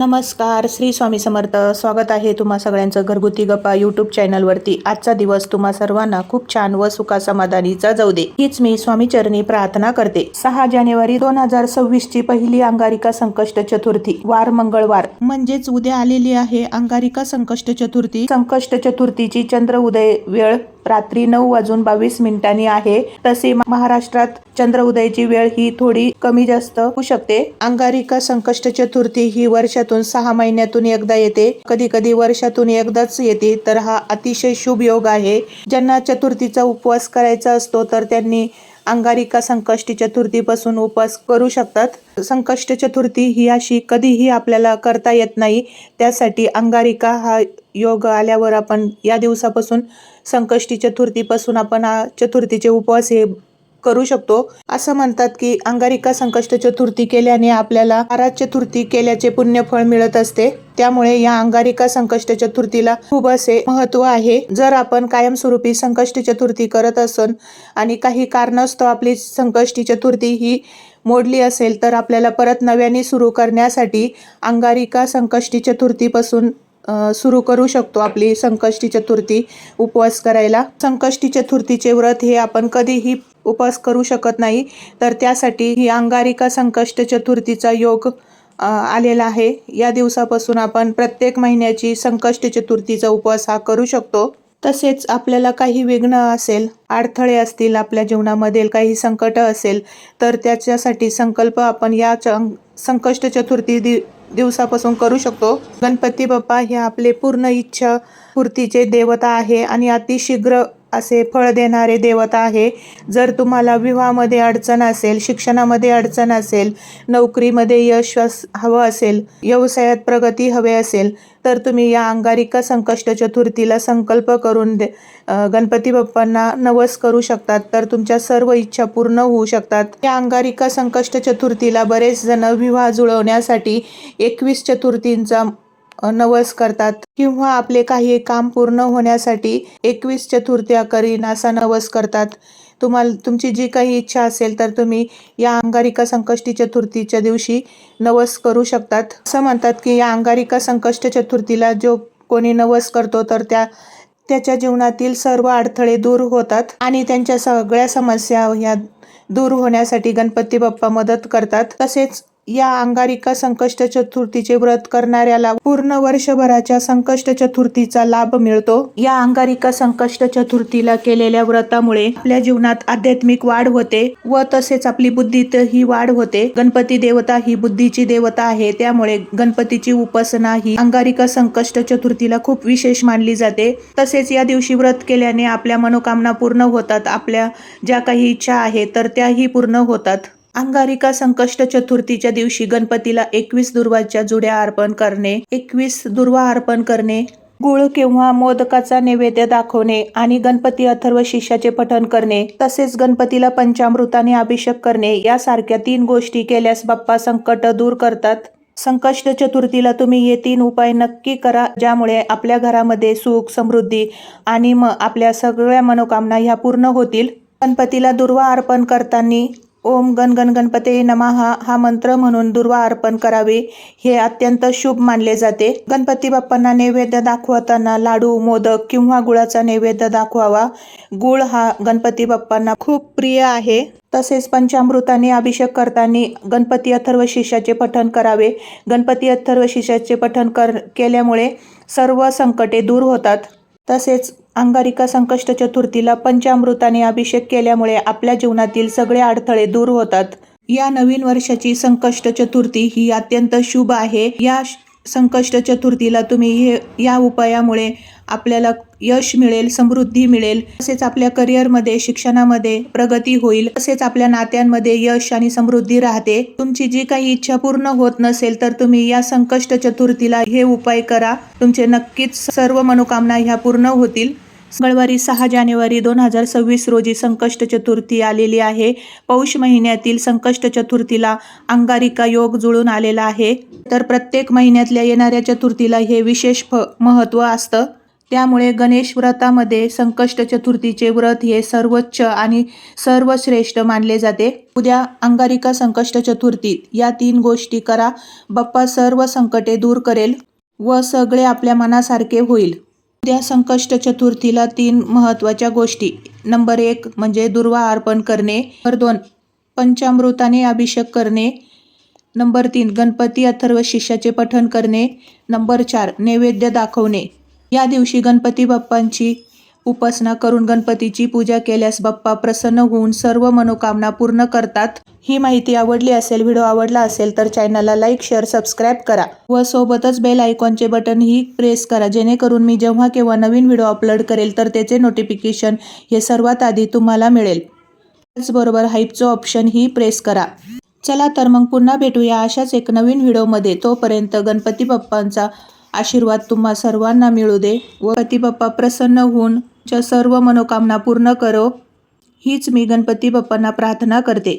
नमस्कार, श्री स्वामी समर्थ. स्वागत आहे तुम्हा सगळ्यांचं घरगुती गप्पा यूट्यूब चॅनलवरती. आजचा दिवस तुम्हा सर्वांना खूप छान व सुखा समाधानीचा जाऊ दे, हीच मी स्वामीचरणी प्रार्थना करते. 6 जानेवारी 2026 ची पहिली अंगारिका संकष्ट चतुर्थी, वार मंगळवार, म्हणजेच उद्या आलेली आहे अंगारिका संकष्ट चतुर्थी. संकष्ट चतुर्थीची चंद्र उदय वेळ रात्री 9:22 आहे. तसे महाराष्ट्रात चंद्र उदयाची वेळ ही थोडी कमी जास्त होऊ शकते. अंगारिका संकष्ट चतुर्थी ही वर्षातून 6 महिन्यातून एकदा येते, कधी कधी वर्षातून एकदाच येते. तर हा अतिशय शुभ योग आहे. ज्यांना चतुर्थीचा उपवास करायचा असतो तर त्यांनी अंगारिका संकष्टी चतुर्थीपासून उपवास करू शकतात. संकष्ट चतुर्थी ही अशी कधीही आपल्याला करता येत नाही. त्यासाठी अंगारिका हा योग आल्यावर आपण या दिवसापासून संकष्टी चतुर्थीपासून आपण चतुर्थीचे उपवास हे करू शकतो. असं म्हणतात की अंगारिका संकष्ट चतुर्थी केल्याने आपल्याला आराध चतुर्थी केल्याचे पुण्यफळ मिळत असते. त्यामुळे या अंगारिका संकष्ट चतुर्थीला खूप असे महत्व आहे. जर आपण कायमस्वरूपी संकष्ट चतुर्थी करत असन आणि काही कारणास्तव आपली संकष्टी चतुर्थी ही मोडली असेल तर आपल्याला परत नव्याने सुरू करण्यासाठी अंगारिका संकष्टी चतुर्थीपासून सुरू करू शकतो आपली संकष्टी चतुर्थी उपवास करायला. संकष्टी चतुर्थीचे व्रत हे आपण कधीही उपवास करू शकत नाही, तर त्यासाठी ही अंगारिका संकष्ट चतुर्थीचा योग आलेला आहे. या दिवसापासून आपण प्रत्येक महिन्याची संकष्ट चतुर्थीचा उपवास हा करू शकतो. तसेच आपल्याला काही विघ्न असेल, अडथळे असतील, आपल्या जीवनामध्ये काही संकट असेल तर त्याच्यासाठी संकल्प आपण या संकष्ट चतुर्थी दिवसापासून करू शकतो. गणपती बाप्पा हे आपले पूर्ण इच्छा पूर्तीचे देवता आहे आणि अतिशीघ्र असे फळ देणारे देवता आहे. जर तुम्हाला विवाहामध्ये अडचण असेल, शिक्षणामध्ये अडचण असेल, नोकरीमध्ये यश हवं असेल, व्यवसायात प्रगती हवे असेल तर तुम्ही या अंगारिका संकष्ट चतुर्थीला संकल्प करून गणपती बाप्पांना नवस करू शकतात. तर तुमच्या सर्व इच्छा पूर्ण होऊ शकतात. या अंगारिका संकष्ट चतुर्थीला बरेच जण विवाह जुळवण्यासाठी 21 चतुर्थींचा नवस करतात किंवा आपले काही काम पूर्ण होण्यासाठी 21 चतुर्थ्या करीन असा नवस करतात. तुमची जी काही इच्छा असेल तर तुम्ही या अंगारिका संकष्टी चतुर्थीच्या दिवशी नवस करू शकतात. असं म्हणतात की या अंगारिका संकष्ट चतुर्थीला जो कोणी नवस करतो तर त्याच्या जीवनातील सर्व अडथळे दूर होतात आणि त्यांच्या सगळ्या समस्या ह्या दूर होण्यासाठी गणपती बाप्पा मदत करतात. तसेच या अंगारिका संकष्ट चतुर्थीचे व्रत करणाऱ्याला पूर्ण वर्षभराच्या संकष्ट चतुर्थीचा लाभ मिळतो. या अंगारिका संकष्ट चतुर्थीला केलेल्या व्रतामुळे आपल्या जीवनात आध्यात्मिक वाढ होते व तसेच आपली बुद्धीत ही वाढ होते. गणपती देवता ही बुद्धीची देवता आहे, त्यामुळे गणपतीची उपासना ही अंगारिका संकष्ट चतुर्थीला खूप विशेष मानली जाते. तसेच या दिवशी व्रत केल्याने आपल्या मनोकामना पूर्ण होतात. आपल्या ज्या काही इच्छा आहेत तर त्याही पूर्ण होतात. अंगारिका संकष्ट चतुर्थीच्या दिवशी गणपतीला 21 दुर्वाच्या जुड्या अर्पण करणे, 21 दुर्वा अर्पण करणे, गुळ किंवा मोदकाचा नैवेद्य दाखवणे आणि गणपती अथर्व शीर्षाचे पठण करणे, तसेच गणपतीला पंचामृताने अभिषेक करणे यासारख्या 3 गोष्टी केल्यास बाप्पा संकट दूर करतात. संकष्ट चतुर्थीला तुम्ही हे 3 उपाय नक्की करा, ज्यामुळे आपल्या घरामध्ये सुख, समृद्धी आणि आपल्या सगळ्या मनोकामना ह्या पूर्ण होतील. गणपतीला दुर्वा अर्पण करताना ओम गण गण गणपते नमः हा मंत्र म्हणून दुर्वा अर्पण करावे. हे अत्यंत शुभ मानले जाते. गणपती बाप्पांना नैवेद्य दाखवताना लाडू, मोदक किंवा गुळाचा नैवेद्य दाखवावा. गुळ हा गणपती बाप्पांना खूप प्रिय आहे. तसेच पंचामृताने अभिषेक करताना गणपती अथर्व शीर्षाचे पठण करावे. गणपती अथर्व शीर्षाचे पठण केल्यामुळे सर्व संकटे दूर होतात. तसेच अंगारिका संकष्ट चतुर्थीला पंचामृताने अभिषेक केल्यामुळे आपल्या जीवनातील सगळे अडथळे दूर होतात. या नवीन वर्षाची संकष्ट चतुर्थी ही अत्यंत शुभ आहे. या संकष्ट चतुर्थीला तुम्ही या उपायामुळे आपल्याला यश मिळेल, समृद्धी मिळेल, तसेच आपल्या करिअरमध्ये, शिक्षणामध्ये प्रगती होईल. तसेच आपल्या नात्यांमध्ये यश आणि समृद्धी राहते. तुमची जी काही इच्छा पूर्ण होत नसेल तर तुम्ही या संकष्ट चतुर्थीला हे उपाय करा. तुमचे नक्कीच सर्व मनोकामना ह्या पूर्ण होतील. मंगळवारी 6 जानेवारी 2026 रोजी संकष्ट चतुर्थी आलेली आहे. पौष महिन्यातील संकष्ट चतुर्थीला अंगारिका योग जुळून आलेला आहे. तर प्रत्येक महिन्यातल्या येणाऱ्या चतुर्थीला हे विशेष महत्त्व असतं. त्यामुळे गणेश व्रतामध्ये संकष्ट चतुर्थीचे व्रत हे सर्वोच्च आणि सर्वश्रेष्ठ मानले जाते. उद्या अंगारिका संकष्ट चतुर्थी या 3 गोष्टी करा. बाप्पा सर्व संकटे दूर करेल व सगळे आपल्या मनासारखे होईल. उद्या संकष्ट चतुर्थीला 3 महत्त्वाच्या गोष्टी. नंबर 1 म्हणजे दुर्वा अर्पण करणे. नंबर 2 पंचामृताने अभिषेक करणे. नंबर 3 गणपती अथर्व शीर्षाचे पठण करणे. नंबर 4 नैवेद्य दाखवणे. या दिवशी गणपती बाप्पांची उपासना करून गणपतीची पूजा केल्यास बाप्पा प्रसन्न होऊन सर्व मनोकामना पूर्ण करतात. ही माहिती आवडली असेल, व्हिडिओ आवडला असेल तर चॅनलला लाईक, शेअर, सबस्क्राईब करा व सोबतच बेल आयकॉनचे बटन ही प्रेस करा, जेणेकरून मी जेव्हा केव्हा नवीन व्हिडिओ अपलोड करेल तर त्याचे नोटिफिकेशन हे सर्वात आधी तुम्हाला मिळेल. त्याचबरोबर हाईपचं ऑप्शन ही प्रेस करा. चला तर मग पुन्हा भेटूया अशाच एक नवीन व्हिडिओमध्ये. तोपर्यंत गणपती बाप्पांचा आशीर्वाद तुम्हा सर्वांना मिळू दे व गणपती बाप्पा प्रसन्न होऊन सर्व मनोकामना पूर्ण करो, हीच मी गणपती बाप्पांना प्रार्थना करते.